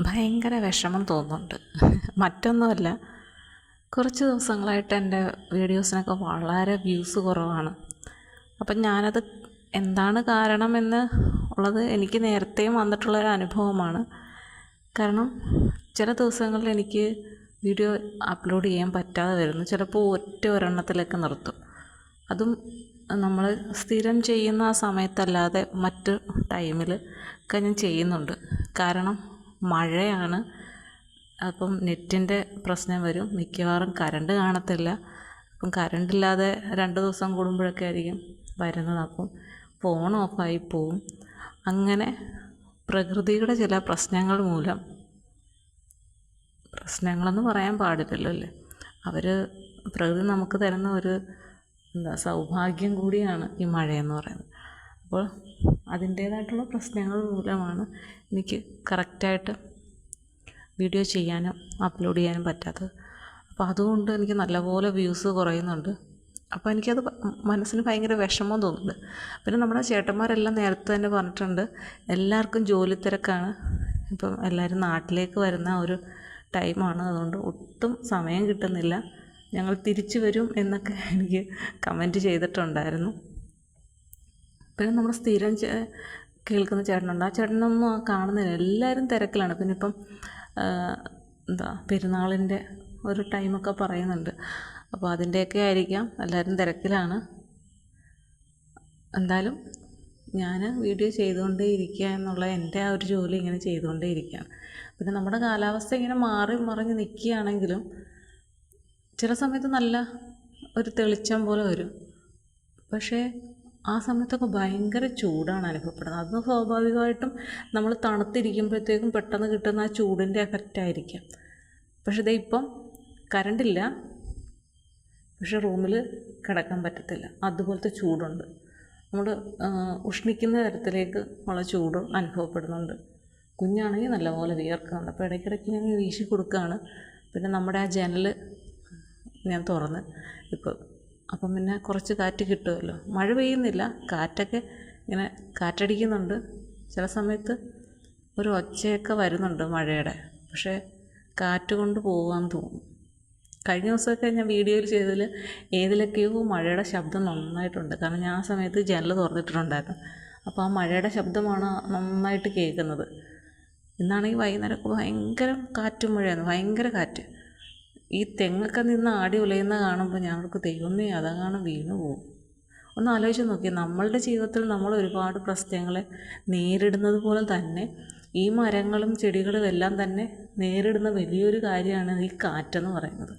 ഭയങ്കര വിഷമം തോന്നുന്നുണ്ട്. മറ്റൊന്നുമല്ല, കുറച്ച് ദിവസങ്ങളായിട്ട് എൻ്റെ വീഡിയോസിനൊക്കെ വളരെ വ്യൂസ് കുറവാണ്. അപ്പം ഞാനത് എന്താണ് കാരണമെന്ന് ഉള്ളത് എനിക്ക് നേരത്തെയും വന്നിട്ടുള്ളൊരു അനുഭവമാണ്. കാരണം ചില ദിവസങ്ങളിൽ എനിക്ക് വീഡിയോ അപ്ലോഡ് ചെയ്യാൻ പറ്റാതെ വരുന്നു. ചിലപ്പോൾ ഒരെണ്ണത്തിലൊക്കെ നിർത്തും. അതും നമ്മൾ സ്ഥിരം ചെയ്യുന്ന ആ സമയത്തല്ലാതെ മറ്റ് ടൈമിൽ ഒക്കെ ഞാൻ ചെയ്യുന്നുണ്ട്. കാരണം മഴയാണ്. അപ്പം നെറ്റിൻ്റെ പ്രശ്നം വരും. മിക്കവാറും കറണ്ട് കാണത്തില്ല. അപ്പം കറണ്ടില്ലാതെ 2 ദിവസം കൂടുമ്പോഴൊക്കെ ആയിരിക്കും വരുന്നത്. അപ്പം ഫോൺ ഓഫായി പോവും. അങ്ങനെ പ്രകൃതിയുടെ ചില പ്രശ്നങ്ങൾ മൂലം, പ്രശ്നങ്ങളെന്ന് പറയാൻ പാടില്ലല്ലോ അല്ലേ, പ്രകൃതി നമുക്ക് തരുന്ന ഒരു സൗഭാഗ്യം കൂടിയാണ് ഈ മഴയെന്ന് പറയുന്നത്. അപ്പോൾ അതിൻ്റേതായിട്ടുള്ള പ്രശ്നങ്ങൾ മൂലമാണ് എനിക്ക് കറക്റ്റായിട്ട് വീഡിയോ ചെയ്യാനും അപ്ലോഡ് ചെയ്യാനും പറ്റാത്തത്. അപ്പോൾ അതുകൊണ്ട് എനിക്ക് നല്ലപോലെ വ്യൂസ് കുറയുന്നുണ്ട്. അപ്പോൾ എനിക്കത് മനസ്സിന് ഭയങ്കര വിഷമം തോന്നുന്നുണ്ട്. പിന്നെ നമ്മുടെ ചേട്ടന്മാരെല്ലാം നേരത്തെ തന്നെ പറഞ്ഞിട്ടുണ്ട്, എല്ലാവർക്കും ജോലി തിരക്കാണ്. ഇപ്പം എല്ലാവരും നാട്ടിലേക്ക് വരുന്ന ഒരു ടൈമാണ്. അതുകൊണ്ട് ഒട്ടും സമയം കിട്ടുന്നില്ല, ഞങ്ങൾ തിരിച്ചു വരും എന്നൊക്കെ എനിക്ക് കമൻറ്റ് ചെയ്തിട്ടുണ്ടായിരുന്നു. പിന്നെ നമ്മുടെ സ്ഥിരം കേൾക്കുന്ന ചേട്ടനുണ്ട്. ആ ചേട്ടനൊന്നും കാണുന്നില്ല, എല്ലാവരും തിരക്കിലാണ്. പിന്നെ ഇപ്പം പെരുന്നാളിൻ്റെ ഒരു ടൈമൊക്കെ പറയുന്നുണ്ട്. അപ്പോൾ അതിൻ്റെയൊക്കെ ആയിരിക്കാം, എല്ലാവരും തിരക്കിലാണ്. എന്തായാലും ഞാൻ വീഡിയോ ചെയ്തുകൊണ്ടേ ഇരിക്കുക എന്നുള്ള എൻ്റെ ആ ഒരു ജോലി ഇങ്ങനെ ചെയ്തുകൊണ്ടേ ഇരിക്കുകയാണ്. പിന്നെ നമ്മുടെ കാലാവസ്ഥ ഇങ്ങനെ മാറി മറിഞ്ഞ് നിൽക്കുകയാണെങ്കിലും ചില സമയത്ത് നല്ല ഒരു തെളിച്ചം പോലെ വരും. പക്ഷേ ആ സമയത്തൊക്കെ ഭയങ്കര ചൂടാണ് അനുഭവപ്പെടുന്നത്. അത് സ്വാഭാവികമായിട്ടും നമ്മൾ തണുത്തിരിക്കുമ്പോഴത്തേക്കും പെട്ടെന്ന് കിട്ടുന്ന ആ ചൂടിൻ്റെ എഫക്റ്റായിരിക്കാം. പക്ഷേ ഇപ്പം കറണ്ടില്ല, പക്ഷെ റൂമിൽ കിടക്കാൻ പറ്റത്തില്ല, അതുപോലത്തെ ചൂടുണ്ട്. നമ്മൾ ഉഷ്ണിക്കുന്ന തരത്തിലേക്ക് ഉള്ള ചൂട് അനുഭവപ്പെടുന്നുണ്ട്. കുഞ്ഞാണെങ്കിൽ നല്ലപോലെ വിയർക്കുന്നുണ്ട്. അപ്പോൾ ഇടയ്ക്കിടയ്ക്ക് ഞാൻ വീശി കൊടുക്കുകയാണ്. പിന്നെ നമ്മുടെ ആ ജനൽ ഞാൻ തുറന്ന് അപ്പം പിന്നെ കുറച്ച് കാറ്റ് കിട്ടുമല്ലോ. മഴ പെയ്യുന്നില്ല, കാറ്റൊക്കെ ഇങ്ങനെ കാറ്റടിക്കുന്നുണ്ട്. ചില സമയത്ത് ഒരു ഒച്ചയൊക്കെ വരുന്നുണ്ട് മഴയുടെ, പക്ഷേ കാറ്റ് കൊണ്ട് പോകാമെന്ന് തോന്നും. കഴിഞ്ഞ ദിവസമൊക്കെ ഞാൻ വീഡിയോയിൽ ചെയ്തതിൽ ഏതിലൊക്കെയോ മഴയുടെ ശബ്ദം നന്നായിട്ടുണ്ട്. കാരണം ഞാൻ ആ സമയത്ത് ജനൽ തുറന്നിട്ടിട്ടുണ്ടായിരുന്നു. അപ്പോൾ ആ മഴയുടെ ശബ്ദമാണ് നന്നായിട്ട് കേൾക്കുന്നത്. ഇന്നാണെങ്കിൽ വൈകുന്നേരമൊക്കെ ഭയങ്കര കാറ്റും മഴയാണ്, ഭയങ്കര കാറ്റ്. ഈ തെങ്ങൊക്കെ നിന്ന് ആടി ഉലയുന്ന കാണുമ്പോൾ ഞങ്ങൾക്ക് ദൈവമേ അതങ്ങാണ് വീണു പോകും. ഒന്ന് ആലോചിച്ച് നോക്കിയാൽ നമ്മളുടെ ജീവിതത്തിൽ നമ്മൾ ഒരുപാട് പ്രശ്നങ്ങളെ നേരിടുന്നത് പോലെ തന്നെ ഈ മരങ്ങളും ചെടികളും എല്ലാം തന്നെ നേരിടുന്ന വലിയൊരു കാര്യമാണ് ഈ കാറ്റെന്ന് പറയുന്നത്.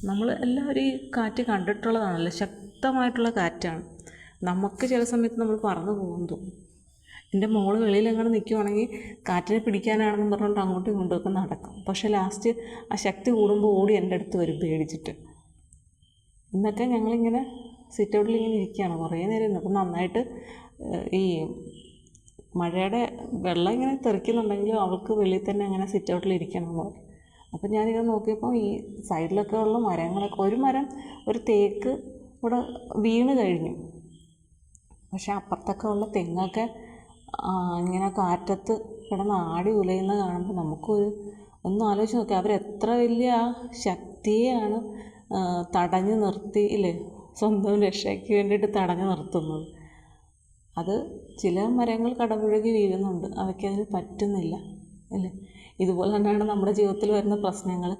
നമ്മൾ എല്ലാവരും ഈ കാറ്റ് കണ്ടിട്ടുള്ളതാണല്ലോ, ശക്തമായിട്ടുള്ള കാറ്റാണ്. നമുക്ക് ചില സമയത്ത് നമ്മൾ പറന്നു പോകും തോന്നും. എൻ്റെ മോള് വെളിയിലെങ്ങനെ നിൽക്കുവാണെങ്കിൽ കാറ്റിനെ പിടിക്കാനാണെന്ന് പറഞ്ഞുകൊണ്ട് അങ്ങോട്ടും ഇങ്ങോട്ടുമൊക്കെ നടക്കും. പക്ഷേ ലാസ്റ്റ് ആ ശക്തി കൂടുമ്പോൾ ഓടി എൻ്റെ അടുത്ത് വരും പേടിച്ചിട്ട്. ഇന്നൊക്കെ ഞങ്ങളിങ്ങനെ സിറ്റ് ഔട്ടിൽ ഇങ്ങനെ ഇരിക്കുകയാണ്, കുറേ നേരം ഇരുന്നു. അപ്പം നന്നായിട്ട് ഈ മഴയുടെ വെള്ളം ഇങ്ങനെ തെറിക്കുന്നുണ്ടെങ്കിലും അവൾക്ക് വെളിയിൽ തന്നെ അങ്ങനെ സിറ്റ് ഔട്ടിൽ ഇരിക്കണം എന്ന് പറയും. അപ്പം ഞാനിങ്ങനെ നോക്കിയപ്പോൾ ഈ സൈഡിലൊക്കെ ഉള്ള മരങ്ങളൊക്കെ, ഒരു തേക്ക് ഇവിടെ വീണ് കഴിഞ്ഞു. പക്ഷേ അപ്പുറത്തൊക്കെ ഉള്ള തെങ്ങൊക്കെ ഇങ്ങനെ കാറ്റത്ത് കിടന്ന് ആടി ഉലയുന്ന കാണുമ്പോൾ നമുക്കൊരു ഒന്ന് ആലോചിച്ച് നോക്കി, അവരെത്ര വലിയ ആ ശക്തിയെയാണ് തടഞ്ഞു നിർത്തി ഇല്ലേ, സ്വന്തം രക്ഷയ്ക്ക് വേണ്ടിയിട്ട് തടഞ്ഞു നിർത്തുന്നത്. അത് ചില മരങ്ങൾ കടപുഴകി വീഴുന്നുണ്ട്, അവയ്ക്കതിന് പറ്റുന്നില്ല അല്ലേ. ഇതുപോലെ തന്നെയാണ് നമ്മുടെ ജീവിതത്തിൽ വരുന്ന പ്രശ്നങ്ങൾ.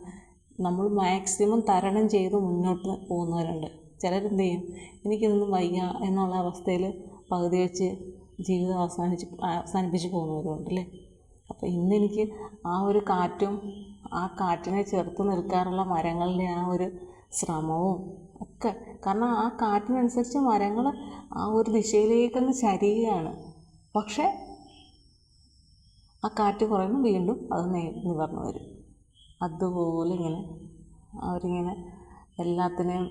നമ്മൾ മാക്സിമം തരണം ചെയ്ത് മുന്നോട്ട് പോകുന്നവരുണ്ട്. ചിലരെന്ത് ചെയ്യും, എനിക്കിതൊന്നും വയ്യ എന്നുള്ള അവസ്ഥയിൽ പകുതി വെച്ച് ജീവിതം അവസാനിപ്പിച്ച് പോകുന്നവരുണ്ട് അല്ലേ. അപ്പോൾ ഇന്നെനിക്ക് ആ ഒരു കാറ്റും ആ കാറ്റിനെ ചെറുത്ത് നിൽക്കാനുള്ള മരങ്ങളുടെ ആ ഒരു ശ്രമവും ഒക്കെ, കാരണം ആ കാറ്റിനനുസരിച്ച് മരങ്ങൾ ആ ഒരു ദിശയിലേക്കങ്ങ് ചരിയുകയാണ്. പക്ഷേ ആ കാറ്റ് കുറയുമ്പോൾ വീണ്ടും അത് നിവർന്നു വരും. അതുപോലെ ഇങ്ങനെ അവരിങ്ങനെ എല്ലാത്തിനെയും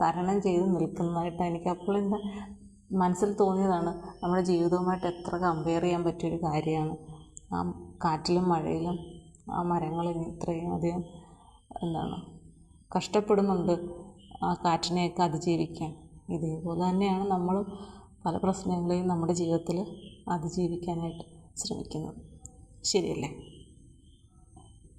തരണം ചെയ്ത് നിൽക്കുന്നതായിട്ട് എനിക്ക് അപ്പോൾ മനസ്സിൽ തോന്നിയതാണ്. നമ്മുടെ ജീവിതവുമായിട്ട് എത്ര കമ്പയർ ചെയ്യാൻ പറ്റിയൊരു കാര്യമാണ് ആ കാറ്റിലും മഴയിലും ആ മരങ്ങൾ ഇത്രയും അധികം കഷ്ടപ്പെടുന്നുണ്ട് ആ കാറ്റിനെയൊക്കെ അതിജീവിക്കാൻ. ഇതേപോലെ തന്നെയാണ് നമ്മളും പല പ്രശ്നങ്ങളെയും നമ്മുടെ ജീവിതത്തിൽ അതിജീവിക്കാനായിട്ട് ശ്രമിക്കുന്നത്. ശരിയല്ലേ?